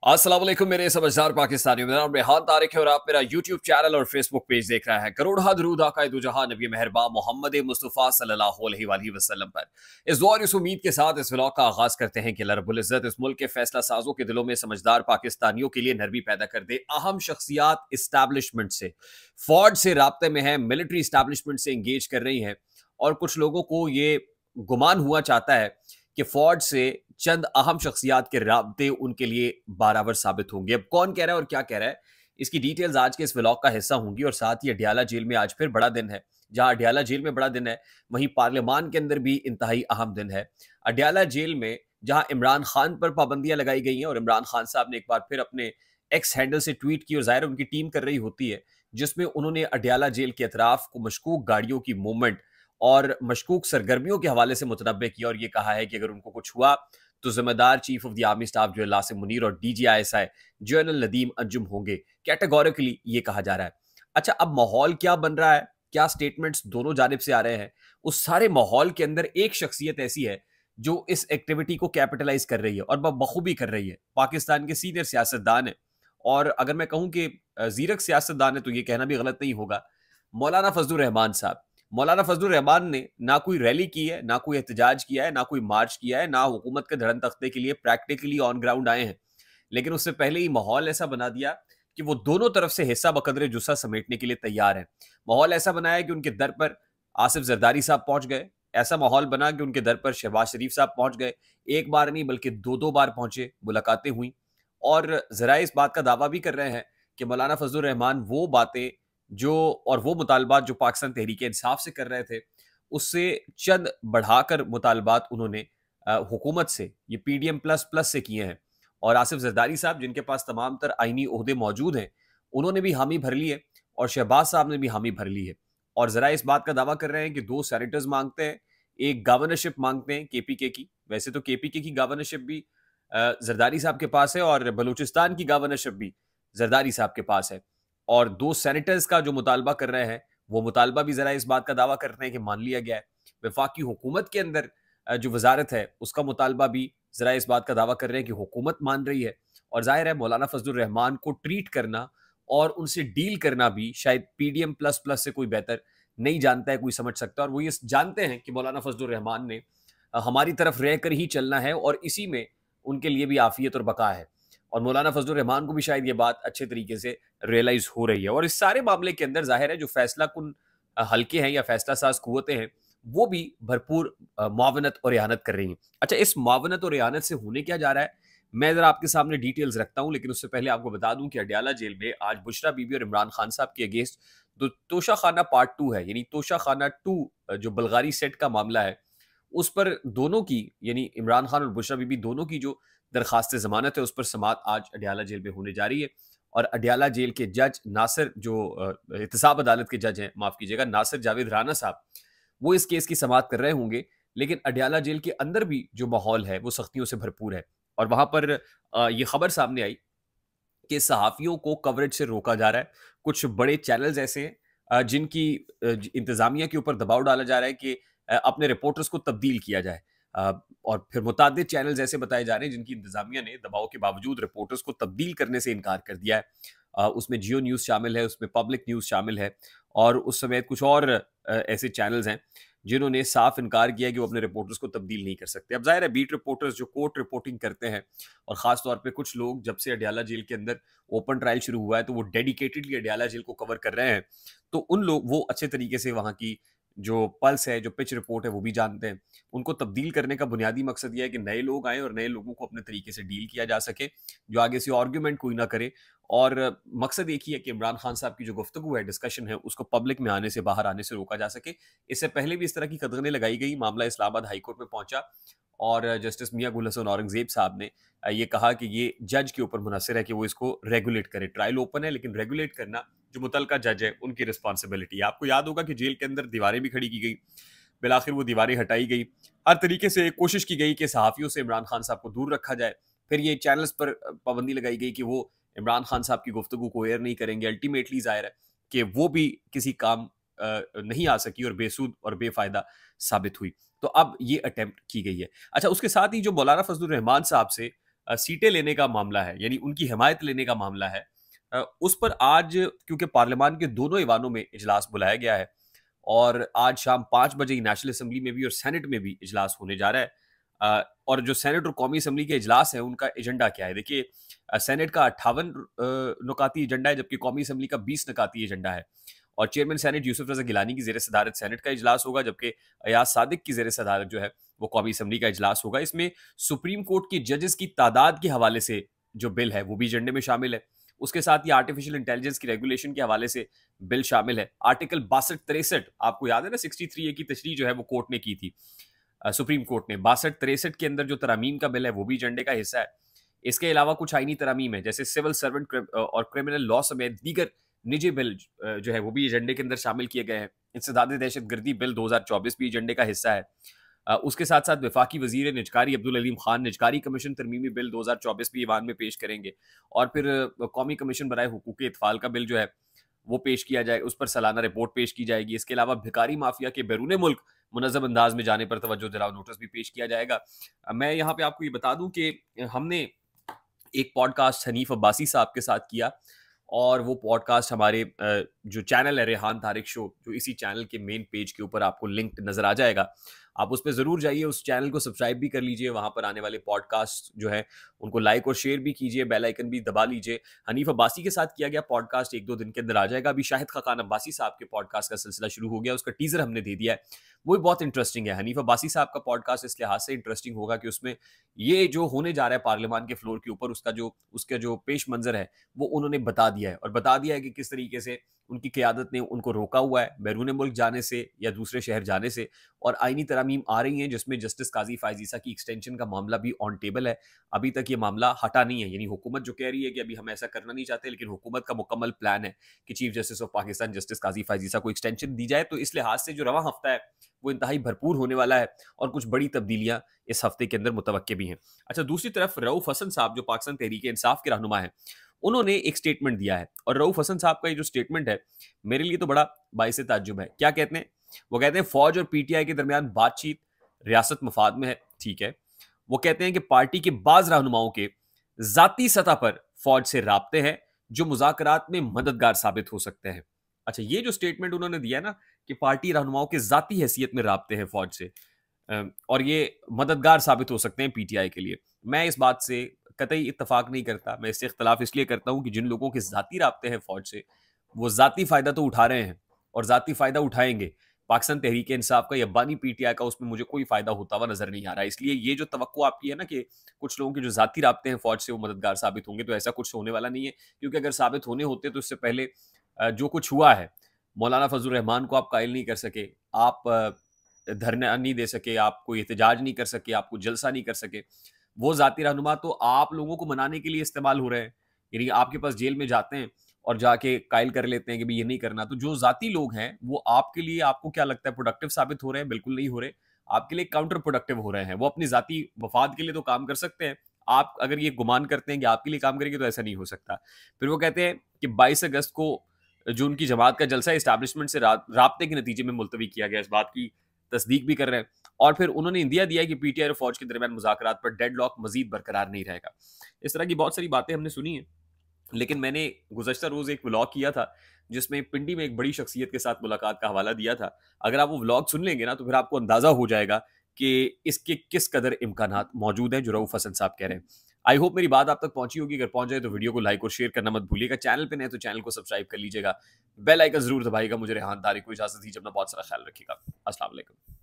अस्सलाम वालेकुम मेरे समझदार पाकिस्तानियों। मेरा नाम रेहान तारिक है और आप मेरा यूट्यूब चैनल और फेसबुक पेज देख रहे हैं। करोड़ दरूद आकाए दो जहां नबी मेहरबान मोहम्मद मुस्तफ़ा सल्लल्लाहु अलैहि वसल्लम पर। इस दुआ और इस उम्मीद के साथ इस व्लॉग का आगाज करते हैं कि अल्लाह रब्बुल इज्जत इस मुल्क के फैसला साजों के दिलों में समझदार पाकिस्तानियों के लिए नरमी पैदा कर दे। अहम शख्सियात इस्टेब्लिशमेंट से, फौज से राब्ते में है, मिलिट्री इस्टेब्लिशमेंट से इंगेज कर रही हैं और कुछ लोगों को ये गुमान हुआ चाहता है कि फौज से चंद अहम शख्सियात के राब्ते उनके लिए बारावर साबित होंगे। अब कौन कह रहा है और क्या कह रहा है, इसकी डिटेल्स आज के इस व्लॉग का हिस्सा होंगी। और साथ ही अडियाला जेल में आज फिर बड़ा दिन है। जहां अडियाला जेल में बड़ा दिन है, वहीं पार्लियामान के अंदर भी इंतहाई अहम दिन है। अडियाला जेल में जहां इमरान खान पर पाबंदियां लगाई गई हैं और इमरान खान साहब ने एक बार फिर अपने एक्स हैंडल से ट्वीट की और जाहिर उनकी टीम कर रही होती है, जिसमें उन्होंने अडियाला जेल के अतराफ को मशकूक गाड़ियों की मूवमेंट और मशकूक सरगर्मियों के हवाले से मुतनब्बे किया और ये कहा है कि अगर उनको कुछ हुआ तो जिम्मेदार chief of the army staff जो है लासिम मुनीर और DGISI जनरल नदीम अंजुम होंगे। कैटेगोरिकली ये कहा जा रहा है। अच्छा, अब माहौल क्या बन रहा है, क्या स्टेटमेंट्स दोनों जानिब से आ रहे हैं, उस सारे माहौल के अंदर एक शख्सियत ऐसी है जो इस एक्टिविटी को कैपिटलाइज कर रही है और बखूबी कर रही है। पाकिस्तान के सीनियर सियासतदान है और अगर मैं कहूं कि जीरक सियासतदान है तो ये कहना भी गलत नहीं होगा। मौलाना फजलुर रहमान साहब, मौलाना फजलुर रहमान ने ना कोई रैली की है, ना कोई एहतजाज किया है, ना कोई मार्च किया है, ना हुकूमत के धड़न तख्ते के लिए प्रैक्टिकली ऑन ग्राउंड आए हैं। लेकिन उससे पहले ही माहौल ऐसा बना दिया कि वो दोनों तरफ से हिस्सा बकदरे जुस्सा समेटने के लिए तैयार हैं। माहौल ऐसा बनाया कि उनके दर पर आसिफ जरदारी साहब पहुंच गए। ऐसा माहौल बना कि उनके दर पर शहबाज शरीफ साहब पहुंच गए। एक बार नहीं बल्कि दो दो बार पहुंचे, मुलाकातें हुई। और जरा इस बात का दावा भी कर रहे हैं कि मौलाना फजलुर रहमान वो बातें जो और वो मुतालबात जो पाकिस्तान तहरीक इंसाफ से कर रहे थे, उससे चंद बढ़ाकर मुतालबात उन्होंने हुकूमत से, ये PDM प्लस प्लस से किए हैं। और आसिफ जरदारी साहब जिनके पास तमाम तर आईनी ओहदे मौजूद हैं, उन्होंने भी हामी भर ली है और शहबाज साहब ने भी हामी भर ली है। और जरा इस बात का दावा कर रहे हैं कि 2 सेनेटर्स मांगते हैं, एक गवर्नरशिप मांगते हैं KPK की। वैसे तो KPK की गवर्नरशिप भी जरदारी साहब के पास है और बलूचिस्तान की गवर्नरशिप भी जरदारी साहब के पास है। और 2 सेनेटर्स का जो मुतालबा कर रहे हैं, वो मुतालबा भी जरा इस बात का दावा करते हैं कि मान लिया गया है। वफाकी हुकूमत के अंदर जो वजारत है, उसका मुतालबा भी जरा इस बात का दावा कर रहे हैं कि हुकूमत मान रही है। और जाहिर है मौलाना फजलुर रहमान को ट्रीट करना और उनसे डील करना भी शायद PDM प्लस प्लस से कोई बेहतर नहीं जानता है, कोई समझ सकता है। और वो ये जानते हैं कि मौलाना फजलुर रहमान ने हमारी तरफ रह कर ही चलना है और इसी में उनके लिए भी आफियत और बका है। और मौलाना फजलुर रहमान को भी शायद ये बात अच्छे तरीके से रियलाइज हो रही है। और इस सारे मामले के अंदर जाहिर है जो फैसला कुन हल्के हैं या फैसला साज कुव्वतें हैं, वो भी भरपूर मुआवनत और इहानत कर रही हैं। अच्छा, इस मुआवनत और इहानत से होने क्या जा रहा है, मैं जरा आपके सामने डिटेल्स रखता हूं। लेकिन उससे पहले आपको बता दूं कि अडियाला जेल में आज बुशरा बीबी और इमरान खान साहब के अगेंस्ट तोशा खाना पार्ट 2 है, यानी तोशा खाना 2 जो बल्गारी सेट का मामला है, उस पर दोनों की, यानी इमरान खान और बुशरा बीबी दोनों की जो दरखास्त जमानत है, उस पर समात आज अडियाला जेल में होने जा रही है। और अडियाला जेल के जज नासिर, जो एहतसाब अदालत के जज हैं, माफ कीजिएगा, नासिर जावेद राना साहब, वो इस केस की समात कर रहे होंगे। लेकिन अडियाला जेल के अंदर भी जो माहौल है वो सख्तियों से भरपूर है। और वहां पर ये खबर सामने आई कि सहाफ़ियों को कवरेज से रोका जा रहा है। कुछ बड़े चैनल्स ऐसे हैं जिनकी इंतज़ामिया के ऊपर दबाव डाला जा रहा है कि अपने रिपोर्टर्स को तब्दील किया जाए। और फिर मुतअद्दिद चैनल्स ऐसे बताए जा रहे हैं जिनकी इंतज़ामिया ने दबाव के बावजूद रिपोर्टर्स को तब्दील करने से इनकार कर दिया है। उसमें जियो न्यूज़ शामिल है, उसमें पब्लिक न्यूज़ शामिल है और उस समय कुछ और ऐसे चैनल्स हैं जिन्होंने साफ इनकार किया कि वो अपने रिपोर्टर्स को तब्दील नहीं कर सकते। अब ज़ाहिर है बीट रिपोर्टर्स जो कोर्ट रिपोर्टिंग करते हैं, और ख़ास तौर पे कुछ लोग जब से अडियाला जेल के अंदर ओपन ट्रायल शुरू हुआ है तो वो डेडिकेटेडली अडियाला जेल को कवर कर रहे हैं। तो उन लोग वो अच्छे तरीके से वहाँ की जो पल्स है, जो पिच रिपोर्ट है, वो भी जानते हैं। उनको तब्दील करने का बुनियादी मकसद ये है कि नए लोग आएँ और नए लोगों को अपने तरीके से डील किया जा सके, जो आगे से आर्ग्यूमेंट कोई ना करे। और मकसद एक ही है कि इमरान खान साहब की जो गुफ्तगू है, डिस्कशन है, उसको पब्लिक में आने से, बाहर आने से रोका जा सके। इससे पहले भी इस तरह की कदगनें लगाई गई, मामला इस्लामाबाद हाई कोर्ट में पहुंचा और जस्टिस मियां गुल हसन औरंगजेब साहब ने ये कहा कि ये जज के ऊपर मुनहसर है कि वो इसको रेगुलेट करे। ट्रायल ओपन है लेकिन रेगुलेट करना जो मुतलका जज है उनकी रिस्पॉन्सिबिलिटी है। आपको याद होगा कि जेल के अंदर दीवारें भी खड़ी की गई, बिलाखिर वो दीवारें हटाई गई। हर तरीके से कोशिश की गई कि सहाफ़ियों से इमरान खान साहब को दूर रखा जाए। फिर ये चैनल्स पर पाबंदी लगाई गई कि वो इमरान खान साहब की गुफ्तगू को एयर नहीं करेंगे। अल्टीमेटली ज़ाहिर है कि वो भी किसी काम नहीं आ सकी और बेसूद और बेफ़ायदा साबित हुई। तो अब ये अटेम्प्ट की गई है। अच्छा, उसके साथ ही जो मौलाना फजलुर रहमान साहब से सीटें लेने का मामला है, यानी उनकी हिमायत लेने का मामला है, उस पर आज क्योंकि पार्लियामान के दोनों ईवानों में इजलास बुलाया गया है और आज शाम 5 बजे ही नेशनल असेंबली में भी और सेनेट में भी इजलास होने जा रहा है। और जो सेनेट और कौमी असेंबली के इजलास है उनका एजेंडा क्या है? देखिए, सेनेट का 58 नुकाती एजेंडा है, जबकि कौमी असेंबली का 20 नुकाती एजेंडा है। और चेयरमैन सेनेट यूसुफ रजा गिलानी की जेर सदारत सेनेट का इजलास होगा, जबकि अयाज सादिक की जेर सदारत जो है वो कौमी असेंबली का इजलास होगा। इसमें सुप्रीम कोर्ट की जजेस की तादाद के हवाले से जो बिल है वो भी एजेंडे में शामिल है। उसके साथ ही आर्टिफिशियल इंटेलिजेंस की रेगुलेशन के हवाले से बिल शामिल है। आर्टिकल 62-63, आपको याद है ना, 63A की तशरीह जो है वो कोर्ट ने की थी, सुप्रीम कोर्ट ने। 62-63 के अंदर जो तरामीम का बिल है वो भी एजेंडे का हिस्सा है। इसके अलावा कुछ आईनी तरामीम है, जैसे सिविल सर्वेंट और क्रिमिनल लॉ समेत दीगर निजी बिल जो है वो भी एजेंडे के अंदर शामिल किए गए हैं। इंसदाद दहशतगर्दी बिल 2024 भी एजेंडे का हिस्सा है। उसके साथ साथ वफाकी वजीर निजकारी अब्दुल अलीम खान निजकारी कमीशन तरमीमी बिल 2024 भी ईवान में पेश करेंगे। और फिर कौमी कमीशन बराए हुकूक इत्फाल का बिल जो है वो पेश किया जाए, उस पर सालाना रिपोर्ट पेश की जाएगी। इसके अलावा भिकारी माफिया के बैरून मुल्क मुनज़्ज़म अंदाज में जाने पर तवज्जो दिलाओ नोटिस भी पेश किया जाएगा। मैं यहाँ पे आपको ये बता दूं कि हमने एक पॉडकास्ट हनीफ अब्बासी साहब के साथ किया और वो पॉडकास्ट हमारे जो चैनल है रेहान तारिक शो, जो इसी चैनल के मेन पेज के ऊपर आपको लिंक नजर आ जाएगा, आप उस पर जरूर जाइए, उस चैनल को सब्सक्राइब भी कर लीजिए। वहां पर आने वाले पॉडकास्ट जो है उनको लाइक और शेयर भी कीजिए, बेल आइकन भी दबा लीजिए। हनीफ अब्बासी के साथ किया गया पॉडकास्ट 1-2 दिन के अंदर आ जाएगा। अभी शाहिद खाकान अब्बासी साहब के पॉडकास्ट का सिलसिला शुरू हो गया, उसका टीजर हमने दे दिया है, वो भी बहुत इंटरेस्टिंग है। हनीफ अब्बासी साहब का पॉडकास्ट इस लिहाज से इंटरेस्टिंग होगा कि उसमें ये जो होने जा रहा है पार्लियामान के फ्लोर के ऊपर, उसका जो पेश मंजर है वो उन्होंने बता दिया है, और बता दिया है कि किस तरीके से उनकी क़यादत ने उनको रोका हुआ है बैरून मुल्क जाने से या दूसरे शहर जाने से। और आईनी तरामीम आ रही हैं जिसमें जस्टिस काजी फायज ईसा की एक्सटेंशन का मामला भी ऑन टेबल है। अभी तक ये मामला हटा नहीं है, यानी हुकूमत जो कह रही है कि अभी हम ऐसा करना नहीं चाहते, लेकिन हुकूमत का मुकम्मल प्लान है कि chief justice of Pakistan justice Qazi Faez Isa को एक्सटेंशन दी जाए। तो इस लिहाज से जो रवां हफ्ता है वो इंतहाई भरपूर होने वाला है और कुछ बड़ी तब्दीलियां इस हफ्ते के अंदर मुतवक्के भी हैं। अच्छा, दूसरी तरफ रऊफ हसन साहब जो पाकिस्तान तहरीक इंसाफ के रहनुमा है, उन्होंने एक स्टेटमेंट दिया है, और रऊफ हसन साहब का ये जो स्टेटमेंट है मेरे लिए तो बड़ा बाइसे ताज्जुब है। क्या कहते हैं? वो कहते हैं फौज और पीटीआई के दरमियान बातचीत रियासत मफाद में है, ठीक है। वो कहते हैं कि पार्टी के बाज रहनुमाओं के जाती सतह पर फौज से राब्ते हैं जो मुज़ाकरात में मददगार साबित हो सकते हैं। अच्छा, ये जो स्टेटमेंट उन्होंने दिया ना कि पार्टी रहनुमाओं के जाती हैसियत में राब्ते हैं फौज से, और ये मददगार साबित हो सकते हैं पीटीआई के लिए, मैं इस बात से कतई इत्तफाक नहीं करता। मैं इससे इख्तलाफ इसलिए करता हूं कि जिन लोगों के जाती राब्ते हैं फौज से, वो जाती फायदा तो उठा रहे हैं और जाती फायदा उठाएंगे। पाकिस्तान तहरीक इंसाफ का या बानी पीटीआई का उसमें मुझे कोई फायदा होता हुआ नजर नहीं आ रहा है। इसलिए ये जो तवक्को आपकी है ना कि कुछ लोगों के जो जाती राब्ते हैं फौज से वो मददगार साबित होंगे, तो ऐसा कुछ होने वाला नहीं है। क्योंकि अगर साबित होने होते तो इससे पहले जो कुछ हुआ है, मौलाना फजल रहमान को आप कायल नहीं कर सके, आप धरना नहीं दे सके, आप कोई एहतजाज नहीं कर सके, आप कोई जलसा नहीं कर सके, वो जाती रहनुमा तो आप लोगों को मनाने के लिए इस्तेमाल हो रहे हैं। यानी आपके पास जेल में जाते हैं और जाके कायल कर लेते हैं कि भाई ये नहीं करना। तो जो जाती लोग हैं वो आपके लिए, आपको क्या लगता है, प्रोडक्टिव साबित हो रहे हैं? बिल्कुल नहीं हो रहे। आपके लिए काउंटर प्रोडक्टिव हो रहे हैं। वो अपनी जाती वफाद के लिए तो काम कर सकते हैं, आप अगर ये गुमान करते हैं कि आपके लिए काम करेंगे तो ऐसा नहीं हो सकता। फिर वो कहते हैं कि 22 अगस्त को जो उनकी जमात का जलसा इस्टेब्लिशमेंट से राब्ते के नतीजे में मुलतवी किया गया, इस बात की तस्दीक भी कर रहे हैं। और फिर उन्होंने इंदिया दिया कि पीटीआई और फौज के दरमियान मुज़ाकरात पर डेडलॉक मजीद बरकरार नहीं रहेगा। इस तरह की बहुत सारी बातें हमने सुनी हैं, लेकिन मैंने गुज़श्ता रोज़ एक व्लॉग किया था जिसमें पिंडी में एक बड़ी शख्सियत के साथ मुलाकात का हवाला दिया था। अगर आप वो व्लॉग सुन लेंगे ना तो फिर आपको अंदाज़ा हो जाएगा कि इसके किस कदर इम्कानात मौजूद हैं जो रऊफ हसन साहब कह रहे हैं। आई होप मेरी बात आप तक पहुंची होगी। अगर पहुंच जाए तो वीडियो को लाइक और शेयर करना मत भूलिएगा। चैनल पे नए तो चैनल को सब्सक्राइब कर लीजिएगा, बेल आइकन जरूर दबाइएगा। मुझे रेहान तारिक को इजाजत दीजिए, अपना बहुत सारा ख्याल रखिएगा। अस्सलाम वालेकुम।